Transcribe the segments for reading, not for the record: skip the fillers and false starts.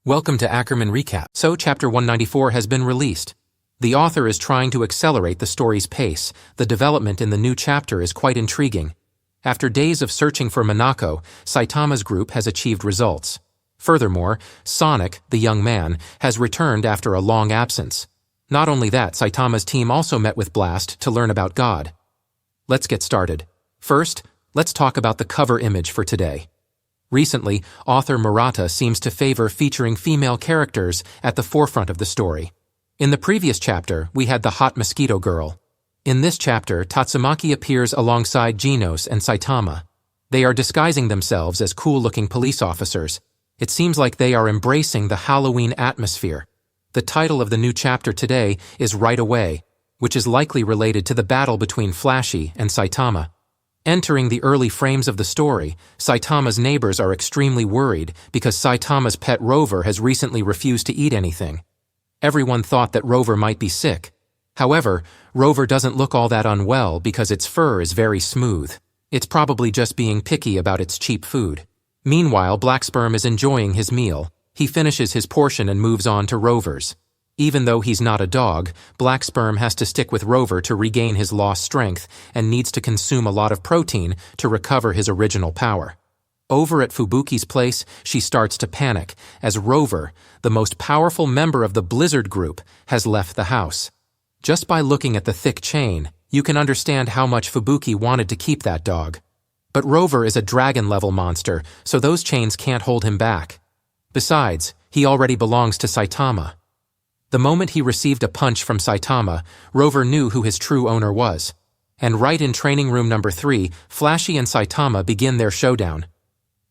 Welcome to Ackerman Recap. So, Chapter 194 has been released. The author is trying to accelerate the story's pace. The development in the new chapter is quite intriguing. After days of searching for Manako, Saitama's group has achieved results. Furthermore, Sonic, the young man, has returned after a long absence. Not only that, Saitama's team also met with Blast to learn about God. Let's get started. First, let's talk about the cover image for today. Recently, author Murata seems to favor featuring female characters at the forefront of the story. In the previous chapter, we had the hot mosquito girl. In this chapter, Tatsumaki appears alongside Genos and Saitama. They are disguising themselves as cool-looking police officers. It seems like they are embracing the Halloween atmosphere. The title of the new chapter today is Right Away, which is likely related to the battle between Flashy and Saitama. Entering the early frames of the story, Saitama's neighbors are extremely worried because Saitama's pet Rover has recently refused to eat anything. Everyone thought that Rover might be sick. However, Rover doesn't look all that unwell because its fur is very smooth. It's probably just being picky about its cheap food. Meanwhile, Blacksperm is enjoying his meal. He finishes his portion and moves on to Rover's. Even though he's not a dog, Blacksperm has to stick with Rover to regain his lost strength and needs to consume a lot of protein to recover his original power. Over at Fubuki's place, she starts to panic as Rover, the most powerful member of the Blizzard group, has left the house. Just by looking at the thick chain, you can understand how much Fubuki wanted to keep that dog. But Rover is a dragon-level monster, so those chains can't hold him back. Besides, he already belongs to Saitama. The moment he received a punch from Saitama, Rover knew who his true owner was. And right in training room number 3, Flashy and Saitama begin their showdown.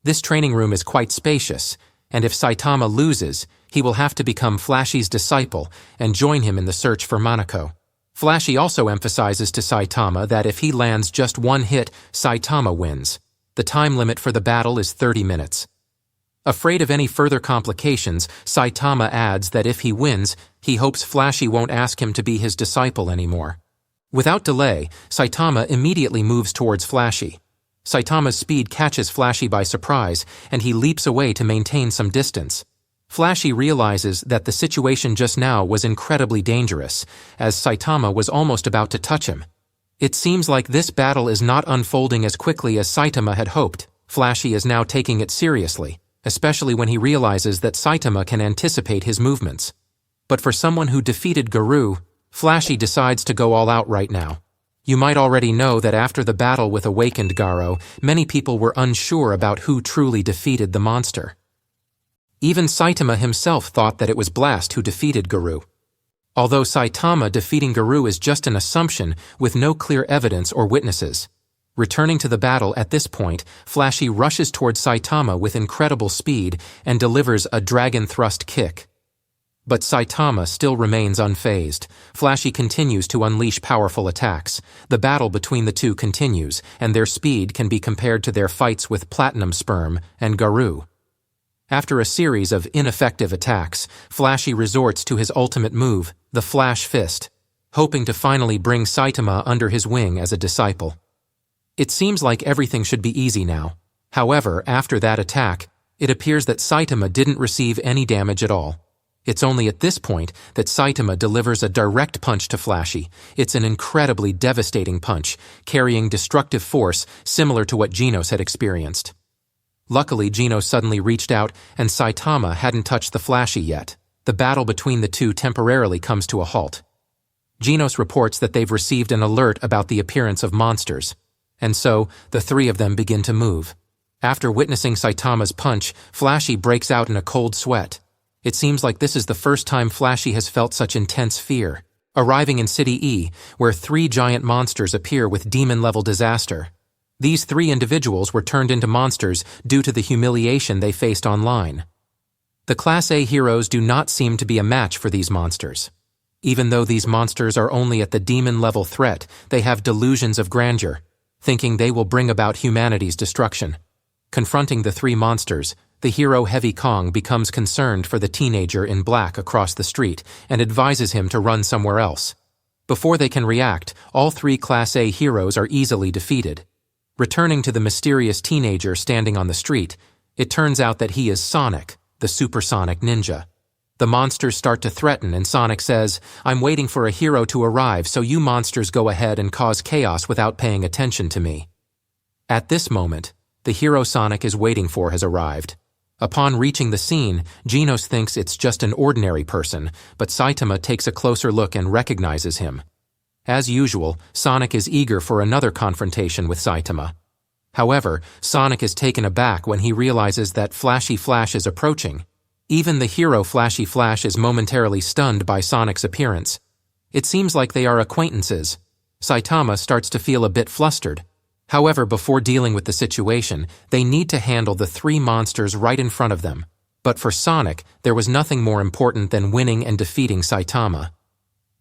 This training room is quite spacious, and if Saitama loses, he will have to become Flashy's disciple and join him in the search for Manako. Flashy also emphasizes to Saitama that if he lands just one hit, Saitama wins. The time limit for the battle is 30 minutes. Afraid of any further complications, Saitama adds that if he wins, he hopes Flashy won't ask him to be his disciple anymore. Without delay, Saitama immediately moves towards Flashy. Saitama's speed catches Flashy by surprise, and he leaps away to maintain some distance. Flashy realizes that the situation just now was incredibly dangerous, as Saitama was almost about to touch him. It seems like this battle is not unfolding as quickly as Saitama had hoped. Flashy is now taking it seriously, especially when he realizes that Saitama can anticipate his movements. But for someone who defeated Garou, Flashy decides to go all out right now. You might already know that after the battle with Awakened Garo, many people were unsure about who truly defeated the monster. Even Saitama himself thought that it was Blast who defeated Garou. Although Saitama defeating Garou is just an assumption with no clear evidence or witnesses. Returning to the battle at this point, Flashy rushes towards Saitama with incredible speed and delivers a dragon thrust kick. But Saitama still remains unfazed. Flashy continues to unleash powerful attacks. The battle between the two continues, and their speed can be compared to their fights with Platinum Sperm and Garou. After a series of ineffective attacks, Flashy resorts to his ultimate move, the Flash Fist, hoping to finally bring Saitama under his wing as a disciple. It seems like everything should be easy now. However, after that attack, it appears that Saitama didn't receive any damage at all. It's only at this point that Saitama delivers a direct punch to Flashy. It's an incredibly devastating punch, carrying destructive force similar to what Genos had experienced. Luckily, Genos suddenly reached out and Saitama hadn't touched the Flashy yet. The battle between the two temporarily comes to a halt. Genos reports that they've received an alert about the appearance of monsters. And so, the three of them begin to move. After witnessing Saitama's punch, Flashy breaks out in a cold sweat. It seems like this is the first time Flashy has felt such intense fear. Arriving in City E, where 3 giant monsters appear with demon-level disaster. These 3 individuals were turned into monsters due to the humiliation they faced online. The Class A heroes do not seem to be a match for these monsters. Even though these monsters are only at the demon-level threat, they have delusions of grandeur, thinking they will bring about humanity's destruction. Confronting the 3 monsters, the hero Heavy Kong becomes concerned for the teenager in black across the street and advises him to run somewhere else. Before they can react, all 3 Class A heroes are easily defeated. Returning to the mysterious teenager standing on the street, it turns out that he is Sonic, the supersonic ninja. The monsters start to threaten and Sonic says, "I'm waiting for a hero to arrive, so you monsters go ahead and cause chaos without paying attention to me." At this moment, the hero Sonic is waiting for has arrived. Upon reaching the scene, Genos thinks it's just an ordinary person, but Saitama takes a closer look and recognizes him. As usual, Sonic is eager for another confrontation with Saitama. However, Sonic is taken aback when he realizes that Flashy Flash is approaching. Even the hero Flashy Flash is momentarily stunned by Sonic's appearance. It seems like they are acquaintances. Saitama starts to feel a bit flustered. However, before dealing with the situation, they need to handle the three monsters right in front of them. But for Sonic, there was nothing more important than winning and defeating Saitama.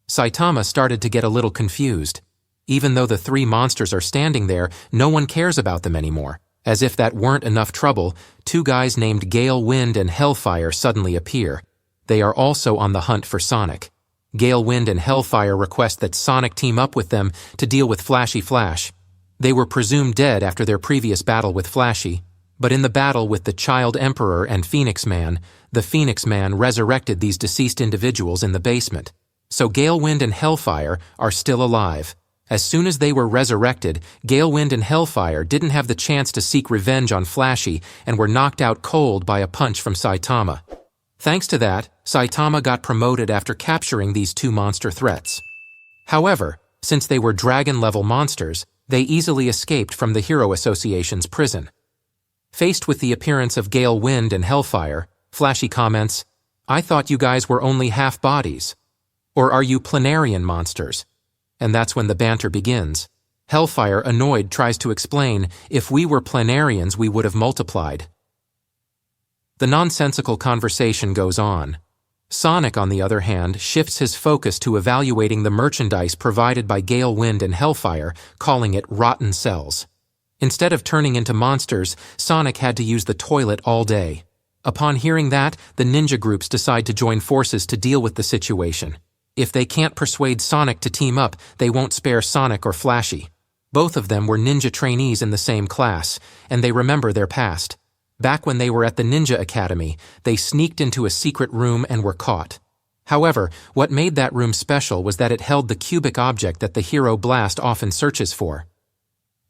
Saitama started to get a little confused. Even though the three monsters are standing there, no one cares about them anymore. As if that weren't enough trouble, two guys named Gale Wind and Hellfire suddenly appear. They are also on the hunt for Sonic. Gale Wind and Hellfire request that Sonic team up with them to deal with Flashy Flash. They were presumed dead after their previous battle with Flashy, but in the battle with the Child Emperor and Phoenix Man, the Phoenix Man resurrected these deceased individuals in the basement. So Gale Wind and Hellfire are still alive. As soon as they were resurrected, Gale Wind and Hellfire didn't have the chance to seek revenge on Flashy and were knocked out cold by a punch from Saitama. Thanks to that, Saitama got promoted after capturing these two monster threats. However, since they were dragon-level monsters, they easily escaped from the Hero Association's prison. Faced with the appearance of Gale Wind and Hellfire, Flashy comments, "I thought you guys were only half-bodies. Or are you planarian monsters?" And that's when the banter begins. Hellfire, annoyed, tries to explain, "If we were planarians, we would have multiplied." The nonsensical conversation goes on. Sonic, on the other hand, shifts his focus to evaluating the merchandise provided by Gale Wind and Hellfire, calling it rotten cells. Instead of turning into monsters, Sonic had to use the toilet all day. Upon hearing that, the ninja groups decide to join forces to deal with the situation. If they can't persuade Sonic to team up, they won't spare Sonic or Flashy. Both of them were ninja trainees in the same class, and they remember their past. Back when they were at the Ninja Academy, they sneaked into a secret room and were caught. However, what made that room special was that it held the cubic object that the hero Blast often searches for.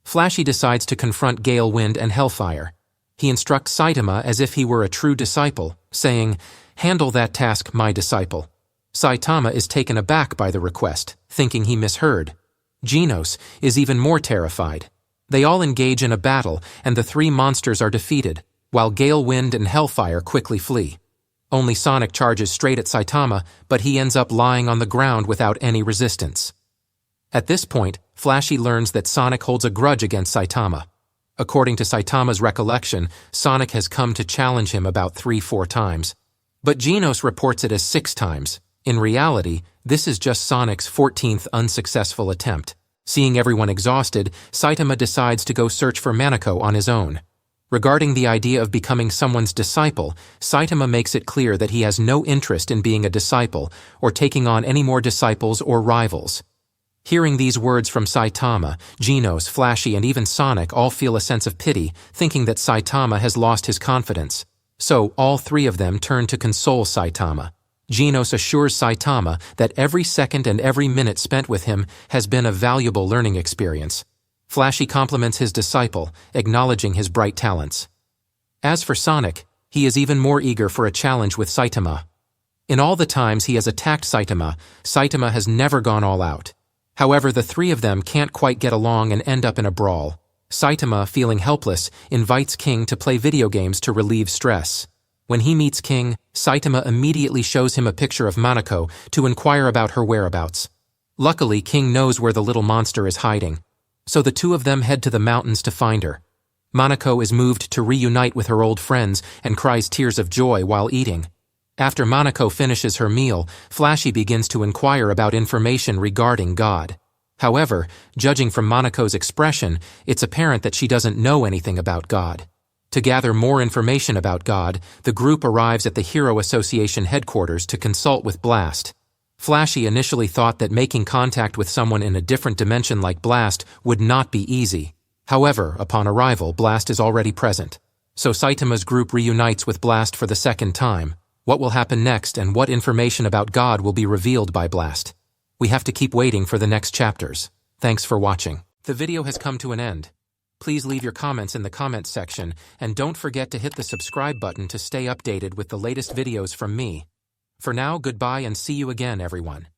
Flashy decides to confront Gale Wind and Hellfire. He instructs Saitama as if he were a true disciple, saying, "Handle that task, my disciple." Saitama is taken aback by the request, thinking he misheard. Genos is even more terrified. They all engage in a battle, and the three monsters are defeated, while Gale Wind and Hellfire quickly flee. Only Sonic charges straight at Saitama, but he ends up lying on the ground without any resistance. At this point, Flashy learns that Sonic holds a grudge against Saitama. According to Saitama's recollection, Sonic has come to challenge him about 3-4 times. But Genos reports it as 6 times. In reality, this is just Sonic's 14th unsuccessful attempt. Seeing everyone exhausted, Saitama decides to go search for Manako on his own. Regarding the idea of becoming someone's disciple, Saitama makes it clear that he has no interest in being a disciple or taking on any more disciples or rivals. Hearing these words from Saitama, Genos, Flashy, and even Sonic all feel a sense of pity, thinking that Saitama has lost his confidence. So, all three of them turn to console Saitama. Genos assures Saitama that every second and every minute spent with him has been a valuable learning experience. Flashy compliments his disciple, acknowledging his bright talents. As for Sonic, he is even more eager for a challenge with Saitama. In all the times he has attacked Saitama, Saitama has never gone all out. However, the three of them can't quite get along and end up in a brawl. Saitama, feeling helpless, invites King to play video games to relieve stress. When he meets King, Saitama immediately shows him a picture of Manako to inquire about her whereabouts. Luckily, King knows where the little monster is hiding, so the two of them head to the mountains to find her. Manako is moved to reunite with her old friends and cries tears of joy while eating. After Manako finishes her meal, Flashy begins to inquire about information regarding God. However, judging from Manako's expression, it's apparent that she doesn't know anything about God. To gather more information about God, the group arrives at the Hero Association headquarters to consult with Blast. Flashy initially thought that making contact with someone in a different dimension like Blast would not be easy. However, upon arrival, Blast is already present. So Saitama's group reunites with Blast for the second time. What will happen next and what information about God will be revealed by Blast? We have to keep waiting for the next chapters. Thanks for watching. The video has come to an end. Please leave your comments in the comments section and don't forget to hit the subscribe button to stay updated with the latest videos from me. For now, goodbye and see you again, everyone.